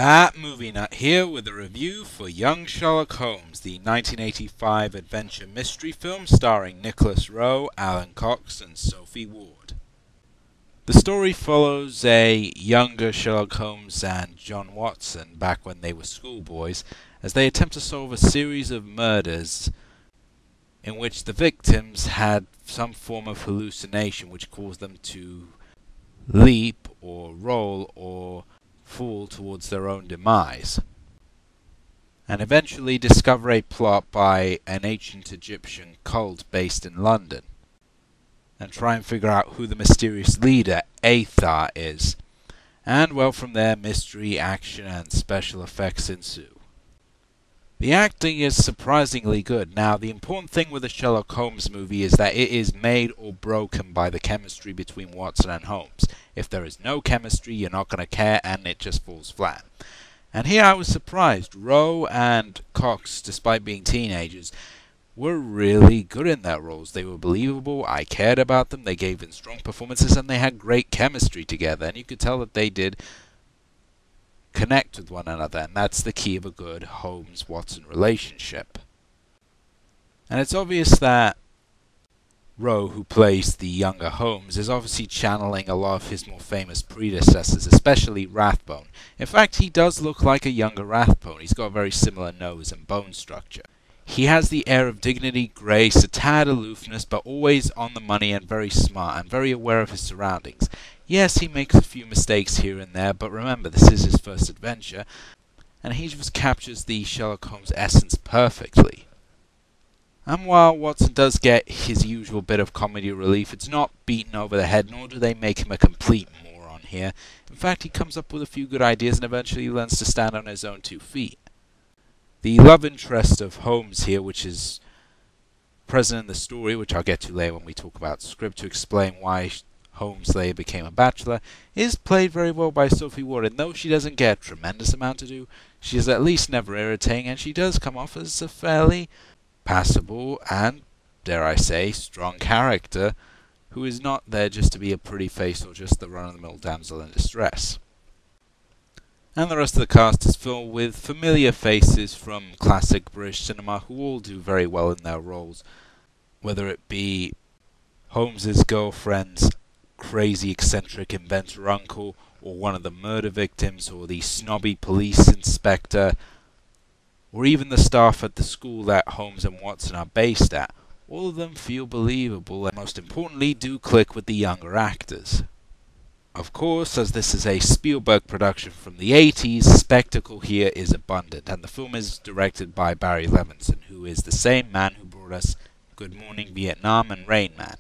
That Movie Nut here with a review for Young Sherlock Holmes, the 1985 adventure mystery film starring Nicholas Rowe, Alan Cox and Sophie Ward. The story follows a younger Sherlock Holmes and John Watson back when they were schoolboys as they attempt to solve a series of murders in which the victims had some form of hallucination which caused them to leap or roll or fall towards their own demise, and eventually discover a plot by an ancient Egyptian cult based in London, and try and figure out who the mysterious leader, Athar, is. And well, from there, mystery, action, and special effects ensue. The acting is surprisingly good. Now, the important thing with a Sherlock Holmes movie is that it is made or broken by the chemistry between Watson and Holmes. If there is no chemistry, you're not going to care, and it just falls flat. And here I was surprised. Rowe and Cox, despite being teenagers, were really good in their roles. They were believable, I cared about them, they gave in strong performances, and they had great chemistry together. And you could tell that they did connect with one another, and that's the key of a good Holmes-Watson relationship. And it's obvious that Rowe, who plays the younger Holmes, is obviously channeling a lot of his more famous predecessors, especially Rathbone. In fact, he does look like a younger Rathbone. He's got a very similar nose and bone structure. He has the air of dignity, grace, a tad aloofness, but always on the money and very smart and very aware of his surroundings. Yes, he makes a few mistakes here and there, but remember, this is his first adventure, and he just captures the Sherlock Holmes essence perfectly. And while Watson does get his usual bit of comedy relief, it's not beaten over the head, nor do they make him a complete moron here. In fact, he comes up with a few good ideas and eventually learns to stand on his own 2 feet. The love interest of Holmes here, which is present in the story, which I'll get to later when we talk about script to explain why Holmes later became a bachelor, is played very well by Sophie Ward, and though she doesn't get a tremendous amount to do, she is at least never irritating, and she does come off as a fairly passable and, dare I say, strong character who is not there just to be a pretty face or just the run-of-the-mill damsel in distress. And the rest of the cast is filled with familiar faces from classic British cinema who all do very well in their roles, whether it be Holmes's girlfriend's crazy eccentric inventor uncle, or one of the murder victims, or the snobby police inspector, or even the staff at the school that Holmes and Watson are based at. All of them feel believable and most importantly do click with the younger actors. Of course, as this is a Spielberg production from the 80s, spectacle here is abundant, and the film is directed by Barry Levinson, who is the same man who brought us Good Morning Vietnam and Rain Man.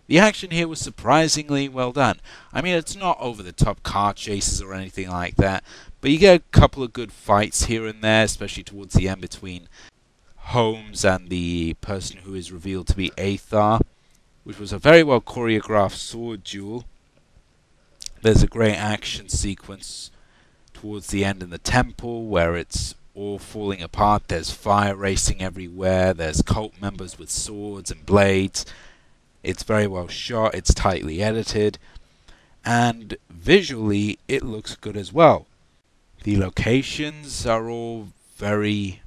The action here was surprisingly well done. I mean, it's not over-the-top car chases or anything like that, but you get a couple of good fights here and there, especially towards the end between Holmes and the person who is revealed to be Athar, which was a very well choreographed sword duel. There's a great action sequence towards the end in the temple where it's all falling apart. There's fire racing everywhere. There's cult members with swords and blades. It's very well shot. It's tightly edited. And visually, it looks good as well. The locations are all very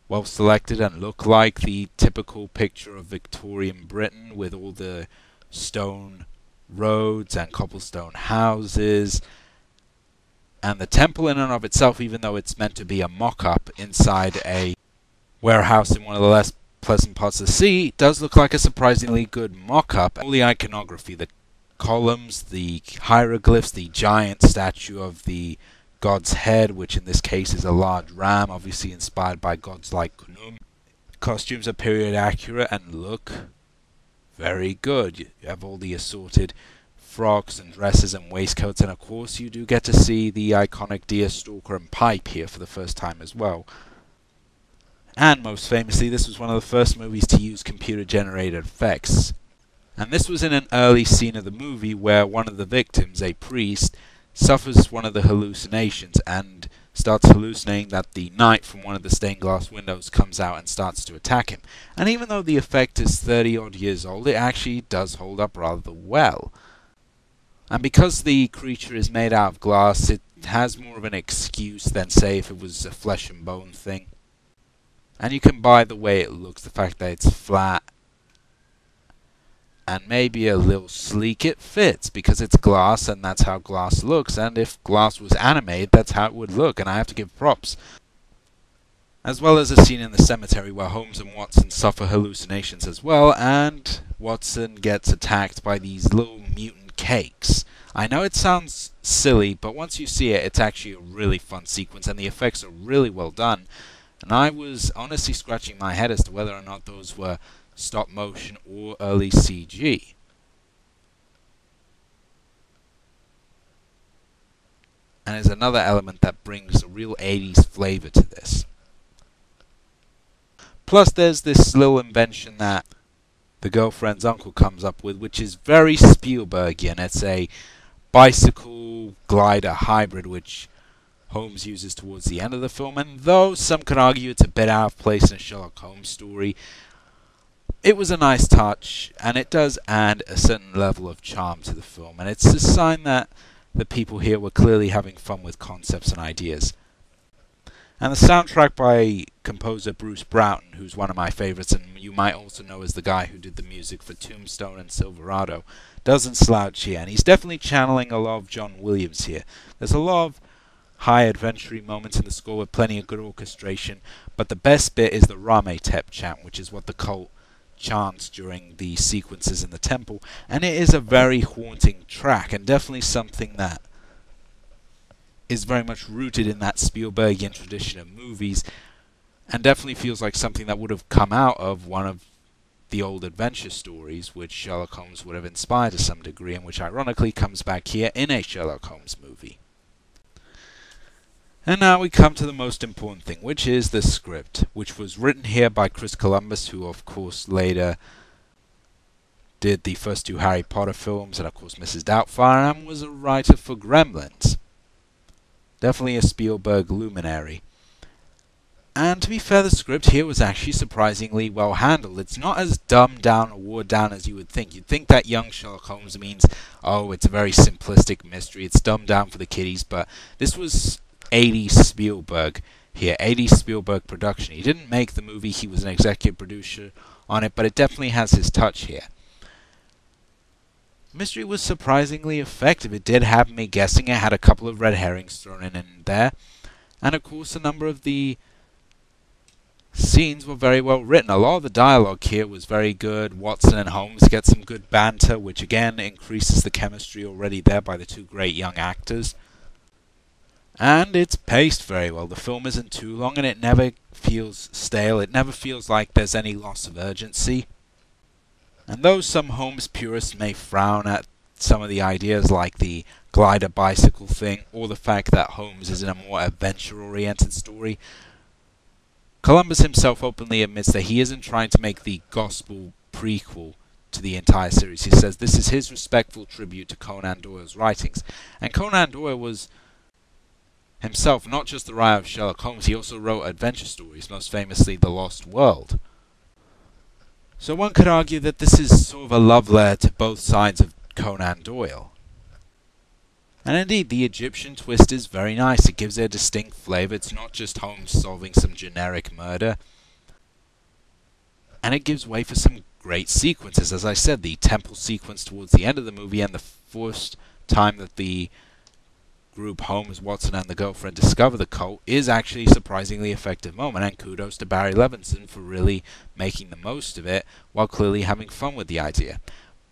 well selected and look like the typical picture of Victorian Britain with all the stone roads and cobblestone houses, and the temple in and of itself, even though it's meant to be a mock-up inside a warehouse in one of the less pleasant parts of the sea, does look like a surprisingly good mock-up. All the iconography, the columns, the hieroglyphs, the giant statue of the god's head, which in this case is a large ram, obviously inspired by gods like Khnum. Costumes are period accurate and look very good. You have all the assorted frocks and dresses and waistcoats, and of course you do get to see the iconic deerstalker and pipe here for the first time as well. And most famously, this was one of the first movies to use computer-generated effects. And this was in an early scene of the movie where one of the victims, a priest, suffers one of the hallucinations and starts hallucinating that the knight from one of the stained glass windows comes out and starts to attack him. And even though the effect is 30-odd years old, it actually does hold up rather well. And because the creature is made out of glass, it has more of an excuse than, say, if it was a flesh and bone thing. And you can buy the way it looks, the fact that it's flat and maybe a little sleek. It fits because it's glass and that's how glass looks, and if glass was animated, that's how it would look, and I have to give props. As well as a scene in the cemetery where Holmes and Watson suffer hallucinations as well, and Watson gets attacked by these little mutant cakes. I know it sounds silly, but once you see it, it's actually a really fun sequence, and the effects are really well done. And I was honestly scratching my head as to whether or not those were stop motion or early CG. And there's another element that brings a real 80s flavor to this. Plus there's this little invention that the girlfriend's uncle comes up with, which is very Spielbergian. It's a bicycle glider hybrid, which Holmes uses towards the end of the film, and though some could argue it's a bit out of place in a Sherlock Holmes story, it was a nice touch, and it does add a certain level of charm to the film, and it's a sign that the people here were clearly having fun with concepts and ideas. And the soundtrack by composer Bruce Broughton, who's one of my favorites, and you might also know as the guy who did the music for Tombstone and Silverado, doesn't slouch here, and he's definitely channeling a lot of John Williams here. There's a lot of high adventure moments in the score with plenty of good orchestration, but the best bit is the Rametep chant, which is what the cult chants during the sequences in the temple, and it is a very haunting track, and definitely something that is very much rooted in that Spielbergian tradition of movies, and definitely feels like something that would have come out of one of the old adventure stories which Sherlock Holmes would have inspired to some degree, and which ironically comes back here in a Sherlock Holmes movie. And now we come to the most important thing, which is the script, which was written here by Chris Columbus, who of course later did the first two Harry Potter films, and of course Mrs. Doubtfire, and was a writer for Gremlins. Definitely a Spielberg luminary. And to be fair, the script here was actually surprisingly well handled. It's not as dumbed down or watered down as you would think. You'd think that young Sherlock Holmes means, oh, it's a very simplistic mystery, it's dumbed down for the kiddies, but this was 80s Spielberg here, 80s Spielberg production. He didn't make the movie, he was an executive producer on it, but it definitely has his touch here. Mystery was surprisingly effective. It did have me guessing. It had a couple of red herrings thrown in there, and of course a number of the scenes were very well written. A lot of the dialogue here was very good. Watson and Holmes get some good banter, which again increases the chemistry already there by the two great young actors. And it's paced very well. The film isn't too long, and it never feels stale. It never feels like there's any loss of urgency. And though some Holmes purists may frown at some of the ideas like the glider bicycle thing, or the fact that Holmes is in a more adventure-oriented story, Columbus himself openly admits that he isn't trying to make the gospel prequel to the entire series. He says this is his respectful tribute to Conan Doyle's writings. And Conan Doyle was himself not just the writer of Sherlock Holmes, he also wrote adventure stories, most famously The Lost World. So one could argue that this is sort of a love letter to both sides of Conan Doyle. And indeed, the Egyptian twist is very nice. It gives it a distinct flavor. It's not just Holmes solving some generic murder. And it gives way for some great sequences. As I said, the temple sequence towards the end of the movie, and the first time that the group, Holmes, Watson, and the girlfriend, discover the cult, is actually a surprisingly effective moment, and kudos to Barry Levinson for really making the most of it while clearly having fun with the idea.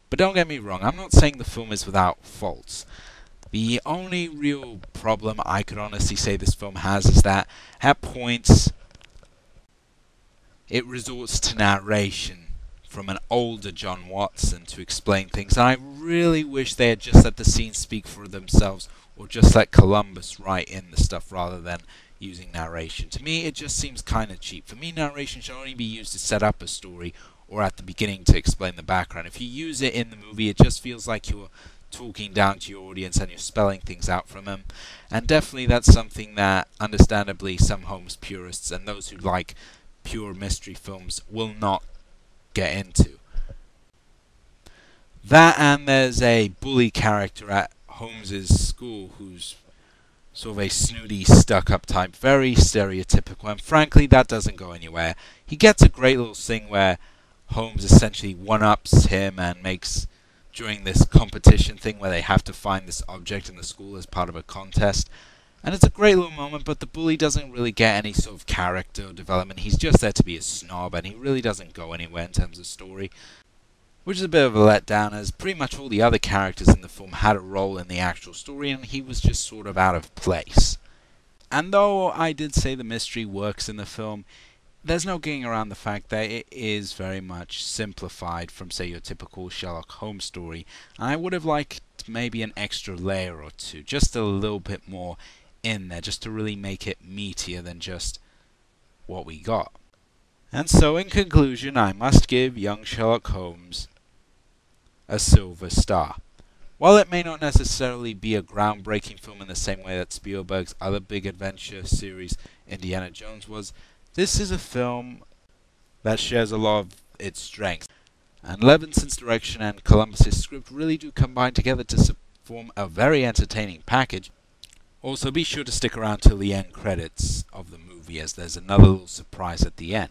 But don't get me wrong, I'm not saying the film is without faults. The only real problem I could honestly say this film has is that at points it resorts to narration from an older John Watson to explain things, and I really wish they had just let the scenes speak for themselves, or just let Columbus write in the stuff rather than using narration. To me, it just seems kind of cheap. For me, narration should only be used to set up a story, or at the beginning to explain the background. If you use it in the movie, it just feels like you're talking down to your audience and you're spelling things out from them. And definitely that's something that, understandably, some Holmes purists and those who like pure mystery films will not get into. That, and there's a bully character at Holmes's school who's sort of a snooty, stuck-up type, very stereotypical, and frankly, that doesn't go anywhere. He gets a great little thing where Holmes essentially one-ups him and makes, during this competition thing where they have to find this object in the school as part of a contest, and it's a great little moment, but the bully doesn't really get any sort of character development. He's just there to be a snob, and he really doesn't go anywhere in terms of story, which is a bit of a letdown, as pretty much all the other characters in the film had a role in the actual story, and he was just sort of out of place. And though I did say the mystery works in the film, there's no getting around the fact that it is very much simplified from, say, your typical Sherlock Holmes story, and I would have liked maybe an extra layer or two, just a little bit more in there, just to really make it meatier than just what we got. And so, in conclusion, I must give young Sherlock Holmes a silver star. While it may not necessarily be a groundbreaking film in the same way that Spielberg's other big adventure series, Indiana Jones, was, this is a film that shares a lot of its strengths. And Levinson's direction and Columbus's script really do combine together to form a very entertaining package. Also, be sure to stick around till the end credits of the movie, as there's another little surprise at the end.